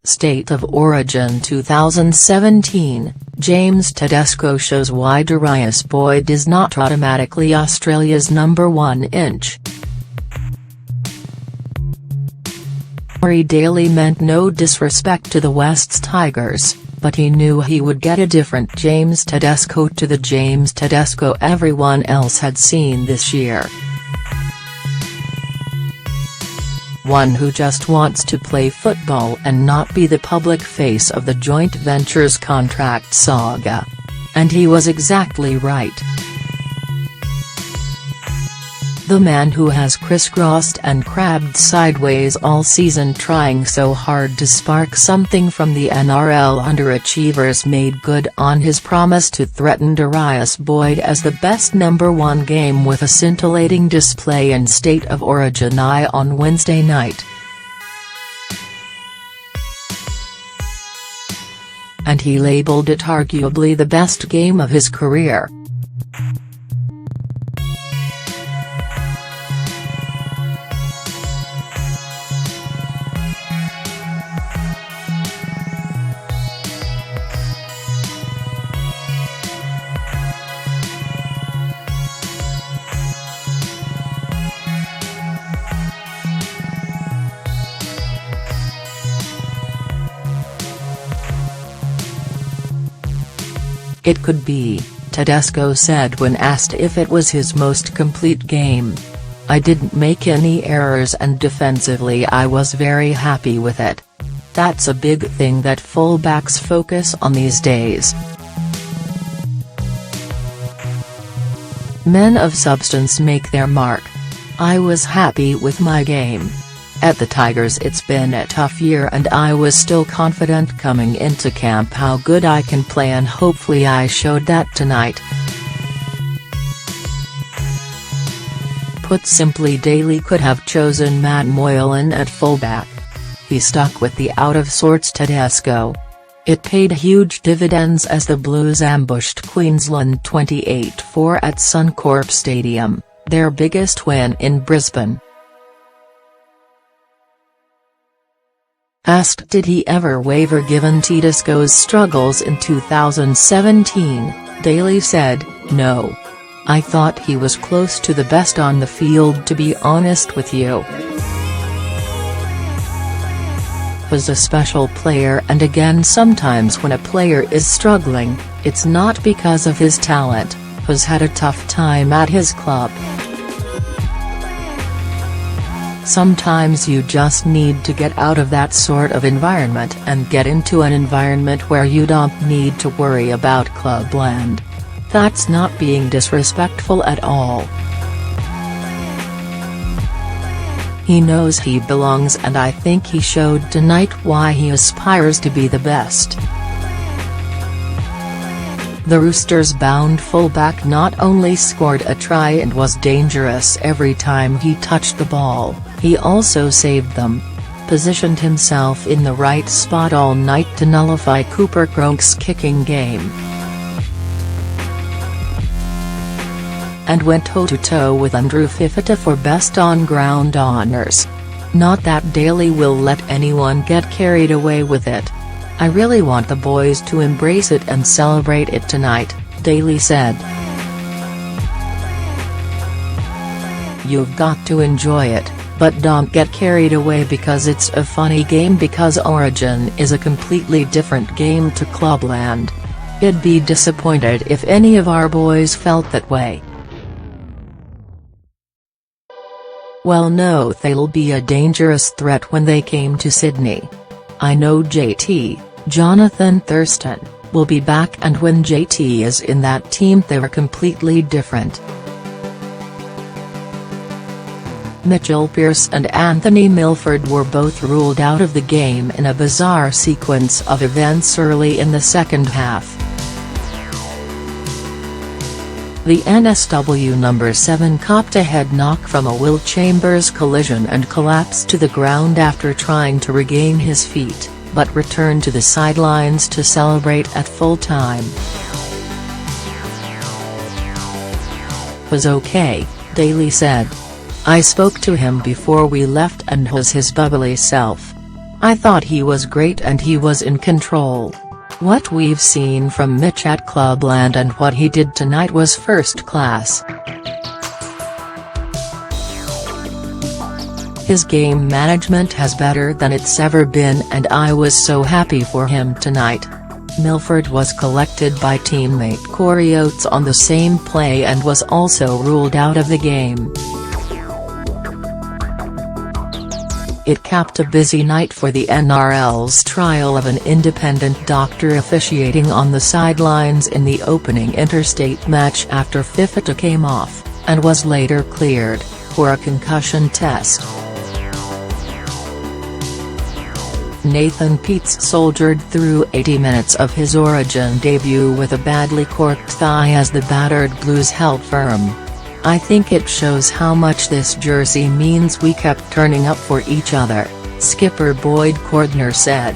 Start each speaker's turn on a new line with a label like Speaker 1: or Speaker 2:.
Speaker 1: State of Origin 2017, James Tedesco shows why Darius Boyd is not automatically Australia's #1 inch. Daly meant no disrespect to the West's Tigers, but he knew he would get a different James Tedesco to the James Tedesco everyone else had seen this year. One who just wants to play football and not be the public face of the joint venture's contract saga. And he was exactly right. The man who has crisscrossed and crabbed sideways all season trying so hard to spark something from the NRL underachievers made good on his promise to threaten Darius Boyd as the best #1 game with a scintillating display in State of Origin on Wednesday night. And he labelled it arguably the best game of his career. It could be, Tedesco said when asked if it was his most complete game. I didn't make any errors and defensively I was very happy with it. That's a big thing that fullbacks focus on these days. Men of substance make their mark. I was happy with my game. At the Tigers it's been a tough year and I was still confident coming into camp how good I can play and hopefully I showed that tonight. Put simply, Daly could have chosen Matt Moylan at fullback. He stuck with the out-of-sorts Tedesco. It paid huge dividends as the Blues ambushed Queensland 28-4 at Suncorp Stadium, their biggest win in Brisbane. Asked did he ever waver given Tedesco's struggles in 2017, Daly said, "No. I thought he was close to the best on the field, to be honest with you. Was a special player, and again sometimes when a player is struggling, it's not because of his talent, has had a tough time at his club. Sometimes you just need to get out of that sort of environment and get into an environment where you don't need to worry about clubland. That's not being disrespectful at all. He knows he belongs and I think he showed tonight why he aspires to be the best." The Roosters-bound fullback not only scored a try and was dangerous every time he touched the ball, he also saved them, positioned himself in the right spot all night to nullify Cooper Cronk's kicking game, and went toe-to-toe with Andrew Fifita for best on-ground honours. Not that Daly will let anyone get carried away with it. I really want the boys to embrace it and celebrate it tonight, Daly said. You've got to enjoy it, but don't get carried away because it's a funny game, because Origin is a completely different game to Clubland. I'd be disappointed if any of our boys felt that way. Well, no, they'll be a dangerous threat when they came to Sydney. I know JT, Jonathan Thurston, will be back, and when JT is in that team they're completely different. Mitchell Pearce and Anthony Milford were both ruled out of the game in a bizarre sequence of events early in the second half. The NSW No.7 copped a head knock from a Will Chambers collision and collapsed to the ground after trying to regain his feet, but returned to the sidelines to celebrate at full time. Was okay, Daly said. I spoke to him before we left and was his bubbly self. I thought he was great and he was in control. What we've seen from Mitch at Clubland and what he did tonight was first class. His game management has better than it's ever been and I was so happy for him tonight. Milford was collected by teammate Corey Oates on the same play and was also ruled out of the game. It capped a busy night for the NRL's trial of an independent doctor officiating on the sidelines in the opening interstate match after Fifita came off, and was later cleared, for a concussion test. Nathan Peats soldiered through 80 minutes of his Origin debut with a badly corked thigh as the battered Blues held firm. I think it shows how much this jersey means. We kept turning up for each other, skipper Boyd Cordner said.